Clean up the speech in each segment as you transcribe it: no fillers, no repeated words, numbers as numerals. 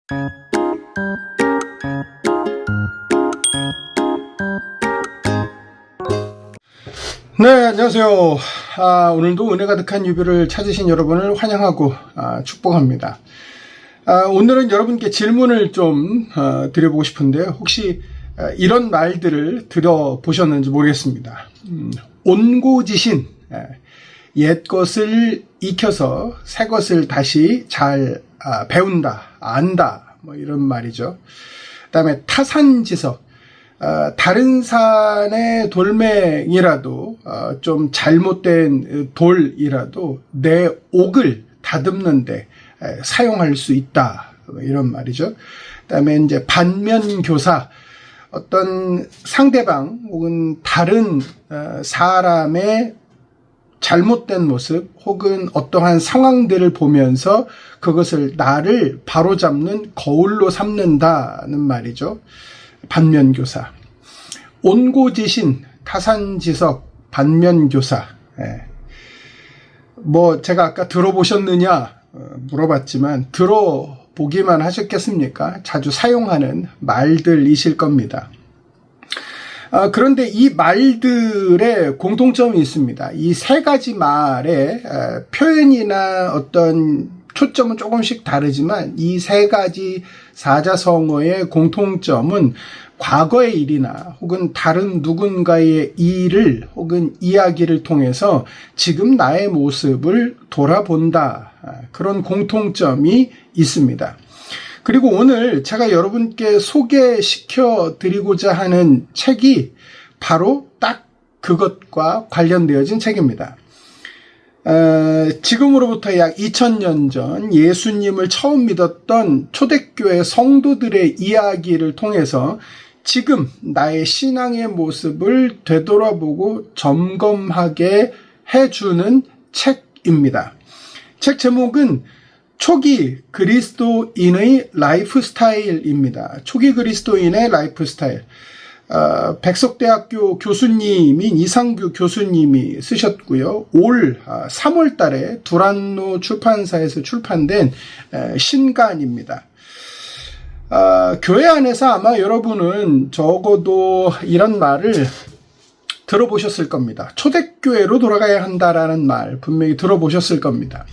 네, 안녕하세요. 오늘도 은혜 가득한 유비를 찾으신 여러분을 환영하고 축복합니다. 오늘은 여러분께 질문을 좀 드려보고 싶은데요. 혹시 이런 말들을 들어보셨는지 모르겠습니다. 온고지신, 옛 것을 익혀서 새 것을 다시 잘 배운다, 안다, 뭐 이런 말이죠. 그 다음에 타산지석, 다른 산의 돌멩이라도 좀 잘못된 돌이라도 내 옥을 다듬는데 사용할 수 있다, 이런 말이죠. 그다음에 이제 반면교사, 어떤 상대방 혹은 다른 사람의 잘못된 모습 혹은 어떠한 상황들을 보면서 그것을 나를 바로잡는 거울로 삼는다는 말이죠. 반면교사, 온고지신, 타산지석, 반면교사. 뭐 제가 아까 들어보셨느냐 물어봤지만 들어보기만 하셨겠습니까? 자주 사용하는 말들이실 겁니다. 그런데 이 말들의 공통점이 있습니다. 이 세 가지 말의 표현이나 어떤 초점은 조금씩 다르지만 이 세 가지 사자성어의 공통점은 과거의 일이나 혹은 다른 누군가의 일을 혹은 이야기를 통해서 지금 나의 모습을 돌아본다, 그런 공통점이 있습니다. 그리고 오늘 제가 여러분께 소개시켜 드리고자 하는 책이 바로 딱 그것과 관련되어진 책입니다. 지금으로부터 약 2000년 전 예수님을 처음 믿었던 초대교회 성도들의 이야기를 통해서 지금 나의 신앙의 모습을 되돌아보고 점검하게 해주는 책입니다. 책 제목은 초기 그리스도인의 라이프 스타일입니다. 초기 그리스도인의 라이프 스타일. 백석대학교 교수님인 이상규 교수님이 쓰셨고요. 올 3월 달에 두란노 출판사에서 출판된 신간입니다. 교회 안에서 아마 여러분은 적어도 이런 말을 들어보셨을 겁니다. 초대교회로 돌아가야 한다라는 말 분명히 들어보셨을 겁니다.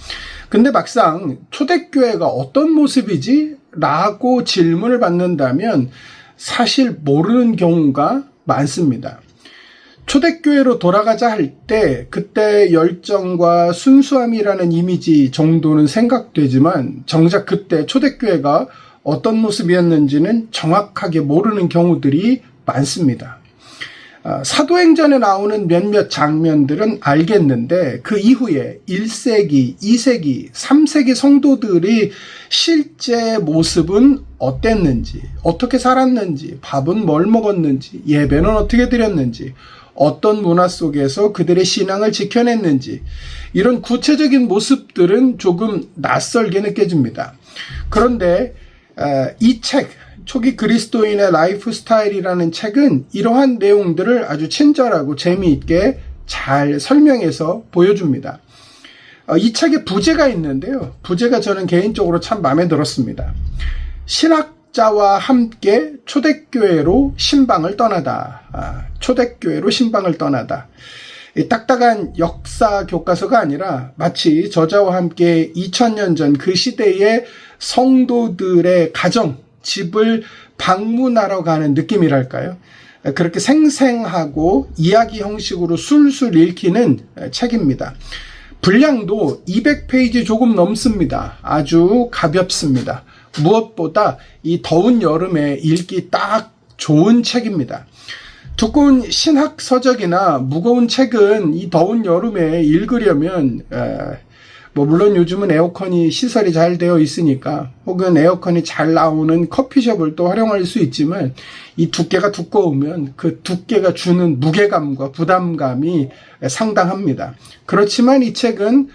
근데 막상 초대교회가 어떤 모습이지? 라고 질문을 받는다면 사실 모르는 경우가 많습니다. 초대교회로 돌아가자 할 때 그때 열정과 순수함이라는 이미지 정도는 생각되지만 정작 그때 초대교회가 어떤 모습이었는지는 정확하게 모르는 경우들이 많습니다. 사도행전에 나오는 몇몇 장면들은 알겠는데 그 이후에 1세기, 2세기, 3세기 성도들이 실제 모습은 어땠는지, 어떻게 살았는지, 밥은 뭘 먹었는지, 예배는 어떻게 드렸는지, 어떤 문화 속에서 그들의 신앙을 지켜냈는지, 이런 구체적인 모습들은 조금 낯설게 느껴집니다. 그런데 이 책, 초기 그리스도인의 라이프 스타일이라는 책은 이러한 내용들을 아주 친절하고 재미있게 잘 설명해서 보여줍니다. 이 책에 부제가 있는데요. 부제가 저는 개인적으로 참 마음에 들었습니다. 신학자와 함께 초대교회로 신방을 떠나다. 초대교회로 신방을 떠나다. 딱딱한 역사 교과서가 아니라 마치 저자와 함께 2000년 전 그 시대의 성도들의 가정, 집을 방문하러 가는 느낌이랄까요? 그렇게 생생하고 이야기 형식으로 술술 읽히는 책입니다. 분량도 200페이지 조금 넘습니다. 아주 가볍습니다. 무엇보다 이 더운 여름에 읽기 딱 좋은 책입니다. 두꺼운 신학 서적이나 무거운 책은 이 더운 여름에 읽으려면 물론 요즘은 에어컨이 시설이 잘 되어 있으니까 혹은 에어컨이 잘 나오는 커피숍을 또 활용할 수 있지만 이 두께가 두꺼우면 그 두께가 주는 무게감과 부담감이 상당합니다. 그렇지만 이 책은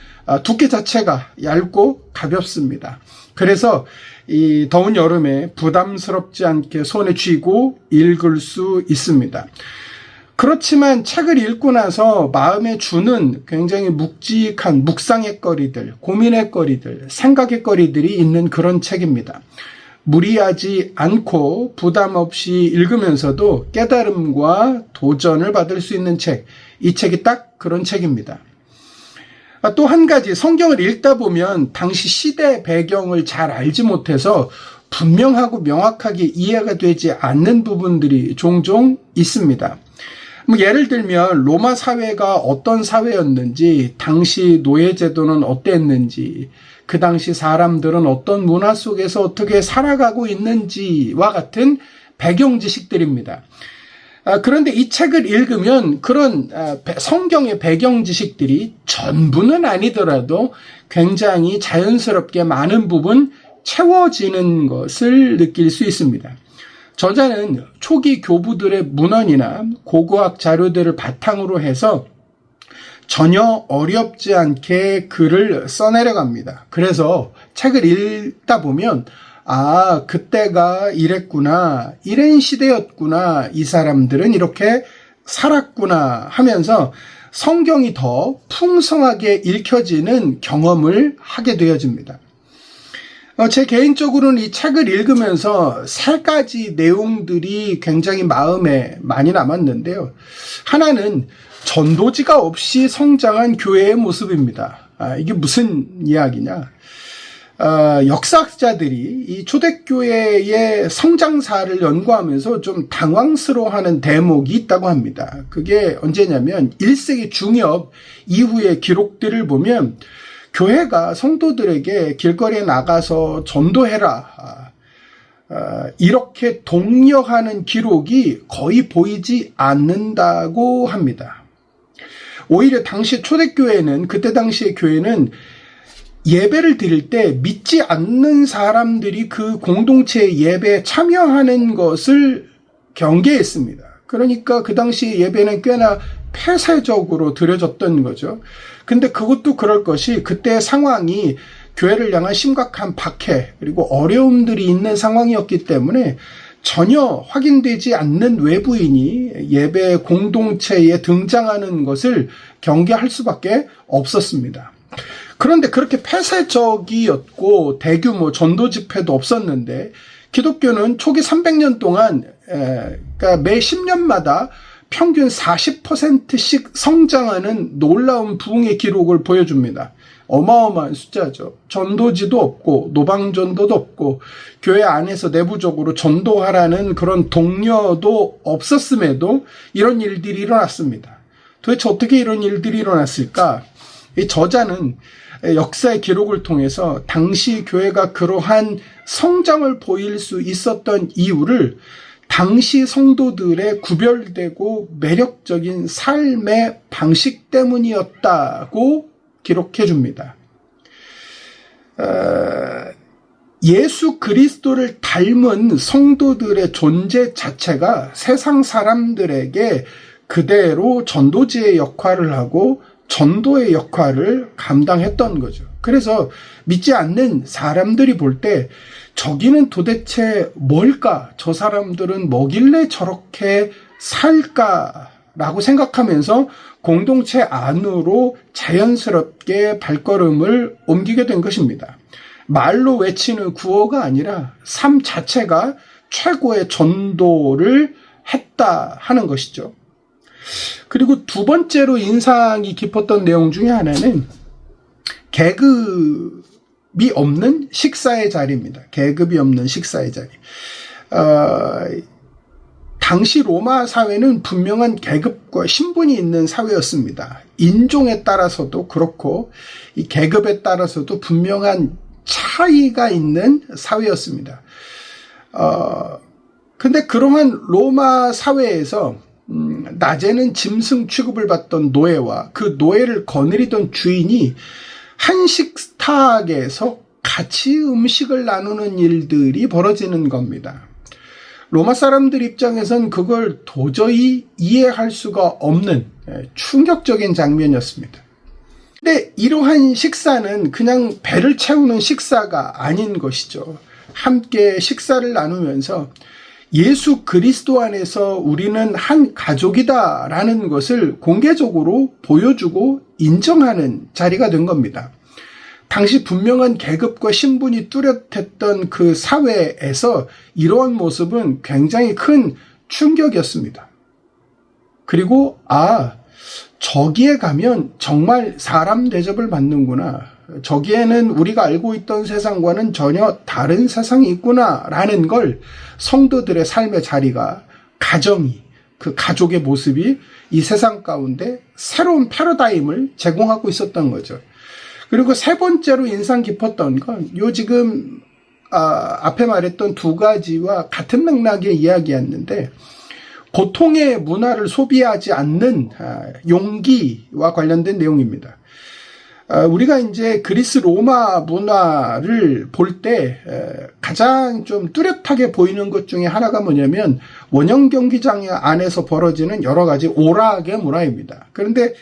두께 자체가 얇고 가볍습니다. 그래서 이 더운 여름에 부담스럽지 않게 손에 쥐고 읽을 수 있습니다. 그렇지만 책을 읽고 나서 마음에 주는 굉장히 묵직한 묵상의 거리들, 고민의 거리들, 생각의 거리들이 있는 그런 책입니다. 무리하지 않고 부담 없이 읽으면서도 깨달음과 도전을 받을 수 있는 책. 이 책이 딱 그런 책입니다. 또 한 가지, 성경을 읽다 보면 당시 시대 배경을 잘 알지 못해서 분명하고 명확하게 이해가 되지 않는 부분들이 종종 있습니다. 예를 들면 로마 사회가 어떤 사회였는지, 당시 노예제도는 어땠는지, 그 당시 사람들은 어떤 문화 속에서 어떻게 살아가고 있는지와 같은 배경 지식들입니다. 그런데 이 책을 읽으면 그런 성경의 배경 지식들이 전부는 아니더라도 굉장히 자연스럽게 많은 부분 채워지는 것을 느낄 수 있습니다. 저자는 초기 교부들의 문헌이나 고고학 자료들을 바탕으로 해서 전혀 어렵지 않게 글을 써내려갑니다. 그래서 책을 읽다 보면 그때가 이랬구나, 이런 시대였구나, 이 사람들은 이렇게 살았구나 하면서 성경이 더 풍성하게 읽혀지는 경험을 하게 되어집니다. 제 개인적으로는 이 책을 읽으면서 세 가지 내용들이 굉장히 마음에 많이 남았는데요. 하나는 전도지가 없이 성장한 교회의 모습입니다. 이게 무슨 이야기냐? 역사학자들이 이 초대교회의 성장사를 연구하면서 좀 당황스러워하는 대목이 있다고 합니다. 그게 언제냐면 1세기 중엽 이후의 기록들을 보면 교회가 성도들에게 길거리에 나가서 전도해라, 이렇게 독려하는 기록이 거의 보이지 않는다고 합니다. 오히려 당시 초대교회는, 그때 당시의 교회는 예배를 드릴 때 믿지 않는 사람들이 그 공동체 예배에 참여하는 것을 경계했습니다. 그러니까 그 당시 예배는 꽤나 폐쇄적으로 드려졌던 거죠. 근데 그것도 그럴 것이, 그때 상황이 교회를 향한 심각한 박해 그리고 어려움들이 있는 상황이었기 때문에 전혀 확인되지 않는 외부인이 예배 공동체에 등장하는 것을 경계할 수밖에 없었습니다. 그런데 그렇게 폐쇄적이었고 대규모 전도 집회도 없었는데, 기독교는 초기 300년 동안 그러니까 매 10년마다 평균 40%씩 성장하는 놀라운 부흥의 기록을 보여줍니다. 어마어마한 숫자죠. 전도지도 없고 노방전도도 없고 교회 안에서 내부적으로 전도하라는 그런 독려도 없었음에도 이런 일들이 일어났습니다. 도대체 어떻게 이런 일들이 일어났을까? 이 저자는 역사의 기록을 통해서 당시 교회가 그러한 성장을 보일 수 있었던 이유를 당시 성도들의 구별되고 매력적인 삶의 방식 때문이었다고 기록해 줍니다. 예수 그리스도를 닮은 성도들의 존재 자체가 세상 사람들에게 그대로 전도지의 역할을 하고 전도의 역할을 감당했던 거죠. 그래서 믿지 않는 사람들이 볼 때 저기는 도대체 뭘까? 저 사람들은 뭐길래 저렇게 살까라고 생각하면서 공동체 안으로 자연스럽게 발걸음을 옮기게 된 것입니다. 말로 외치는 구호가 아니라 삶 자체가 최고의 전도를 했다 하는 것이죠. 그리고 두 번째로 인상이 깊었던 내용 중에 하나는 계급이 없는 식사의 자리입니다. 계급이 없는 식사의 자리. 당시 로마 사회는 분명한 계급과 신분이 있는 사회였습니다. 인종에 따라서도 그렇고 이 계급에 따라서도 분명한 차이가 있는 사회였습니다. 근데 그러한 로마 사회에서 낮에는 짐승 취급을 받던 노예와 그 노예를 거느리던 주인이 한 식탁에서 같이 음식을 나누는 일들이 벌어지는 겁니다. 로마 사람들 입장에선 그걸 도저히 이해할 수가 없는 충격적인 장면이었습니다. 근데 이러한 식사는 그냥 배를 채우는 식사가 아닌 것이죠. 함께 식사를 나누면서 예수 그리스도 안에서 우리는 한 가족이다라는 것을 공개적으로 보여주고 인정하는 자리가 된 겁니다. 당시 분명한 계급과 신분이 뚜렷했던 그 사회에서 이러한 모습은 굉장히 큰 충격이었습니다. 그리고 저기에 가면 정말 사람 대접을 받는구나. 저기에는 우리가 알고 있던 세상과는 전혀 다른 세상이 있구나 라는 걸 성도들의 삶의 자리가, 가정이, 그 가족의 모습이 이 세상 가운데 새로운 패러다임을 제공하고 있었던 거죠. 그리고 세 번째로 인상 깊었던 건 지금 앞에 말했던 두 가지와 같은 맥락의 이야기였는데, 고통의 문화를 소비하지 않는 용기와 관련된 내용입니다. 우리가 이제 그리스 로마 문화를 볼 때 가장 좀 뚜렷하게 보이는 것 중에 하나가 뭐냐면, 원형 경기장 안에서 벌어지는 여러 가지 오락의 문화입니다. 그런데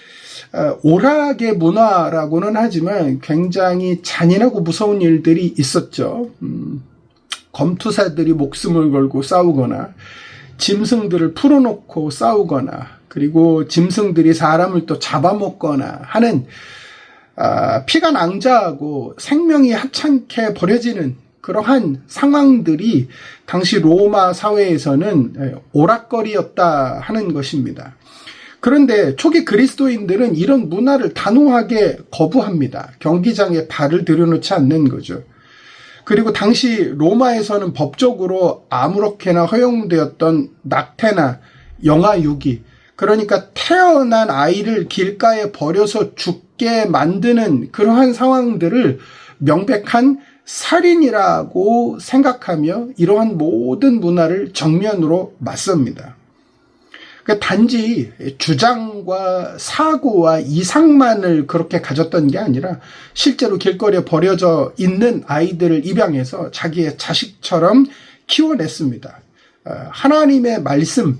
오락의 문화라고는 하지만 굉장히 잔인하고 무서운 일들이 있었죠. 검투사들이 목숨을 걸고 싸우거나, 짐승들을 풀어놓고 싸우거나, 그리고 짐승들이 사람을 또 잡아먹거나 하는 피가 낭자하고 생명이 하찮게 버려지는 그러한 상황들이 당시 로마 사회에서는 오락거리였다 하는 것입니다. 그런데 초기 그리스도인들은 이런 문화를 단호하게 거부합니다. 경기장에 발을 들여놓지 않는 거죠. 그리고 당시 로마에서는 법적으로 아무렇게나 허용되었던 낙태나 영아유기, 그러니까 태어난 아이를 길가에 버려서 죽게 만드는 그러한 상황들을 명백한 살인이라고 생각하며 이러한 모든 문화를 정면으로 맞섭니다. 단지 주장과 사고와 이상만을 그렇게 가졌던 게 아니라 실제로 길거리에 버려져 있는 아이들을 입양해서 자기의 자식처럼 키워냈습니다. 하나님의 말씀,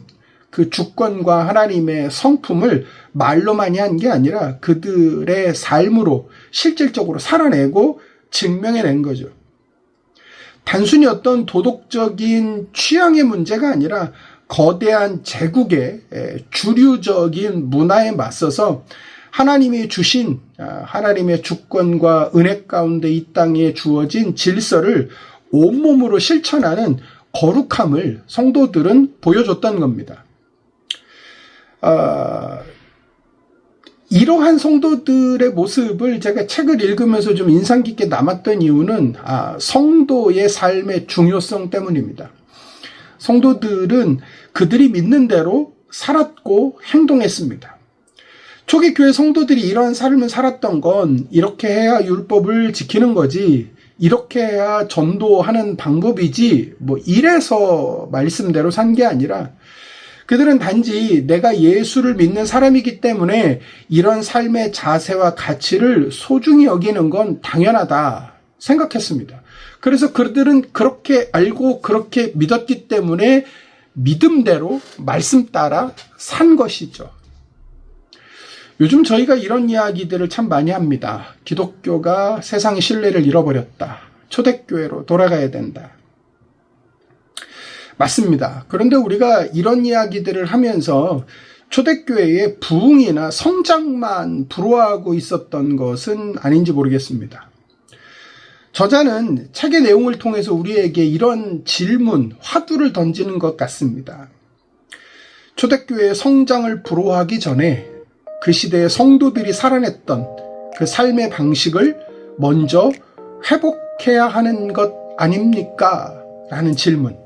그 주권과 하나님의 성품을 말로만이 한 게 아니라 그들의 삶으로 실질적으로 살아내고 증명해낸 거죠. 단순히 어떤 도덕적인 취향의 문제가 아니라 거대한 제국의 주류적인 문화에 맞서서 하나님이 주신 하나님의 주권과 은혜 가운데 이 땅에 주어진 질서를 온몸으로 실천하는 거룩함을 성도들은 보여줬던 겁니다. 이러한 성도들의 모습을 제가 책을 읽으면서 좀 인상 깊게 남았던 이유는 성도의 삶의 중요성 때문입니다. 성도들은 그들이 믿는 대로 살았고 행동했습니다. 초기 교회 성도들이 이러한 삶을 살았던 건 이렇게 해야 율법을 지키는 거지, 이렇게 해야 전도하는 방법이지, 이래서 말씀대로 산 게 아니라 그들은 단지 내가 예수를 믿는 사람이기 때문에 이런 삶의 자세와 가치를 소중히 여기는 건 당연하다 생각했습니다. 그래서 그들은 그렇게 알고 그렇게 믿었기 때문에 믿음대로 말씀 따라 산 것이죠. 요즘 저희가 이런 이야기들을 참 많이 합니다. 기독교가 세상의 신뢰를 잃어버렸다. 초대교회로 돌아가야 된다. 맞습니다. 그런데 우리가 이런 이야기들을 하면서 초대교회의 부흥이나 성장만 부러워하고 있었던 것은 아닌지 모르겠습니다. 저자는 책의 내용을 통해서 우리에게 이런 질문, 화두를 던지는 것 같습니다. 초대교회의 성장을 부러워하기 전에 그 시대의 성도들이 살아냈던 그 삶의 방식을 먼저 회복해야 하는 것 아닙니까? 라는 질문.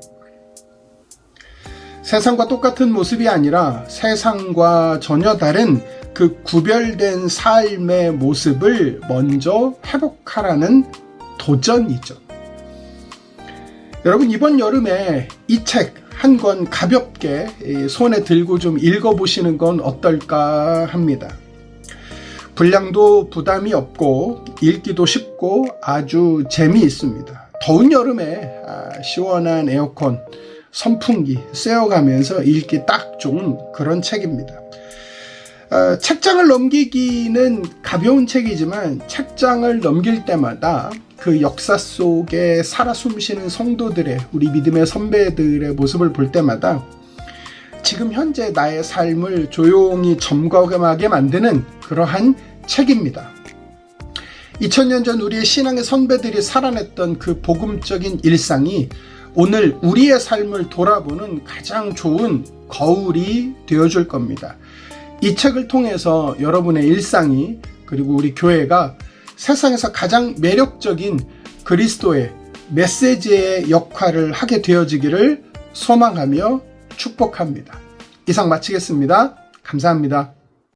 세상과 똑같은 모습이 아니라 세상과 전혀 다른 그 구별된 삶의 모습을 먼저 회복하라는 도전이죠. 여러분, 이번 여름에 이 책 한 권 가볍게 손에 들고 좀 읽어보시는 건 어떨까 합니다. 분량도 부담이 없고 읽기도 쉽고 아주 재미있습니다. 더운 여름에 시원한 에어컨, 선풍기 쐬어가면서 읽기 딱 좋은 그런 책입니다. 책장을 넘기기는 가벼운 책이지만 책장을 넘길 때마다 그 역사 속에 살아 숨쉬는 성도들의, 우리 믿음의 선배들의 모습을 볼 때마다 지금 현재 나의 삶을 조용히 점검하게 만드는 그러한 책입니다. 2000년 전 우리의 신앙의 선배들이 살아냈던 그 복음적인 일상이 오늘 우리의 삶을 돌아보는 가장 좋은 거울이 되어줄 겁니다. 이 책을 통해서 여러분의 일상이, 그리고 우리 교회가 세상에서 가장 매력적인 그리스도의 메시지의 역할을 하게 되어지기를 소망하며 축복합니다. 이상 마치겠습니다. 감사합니다.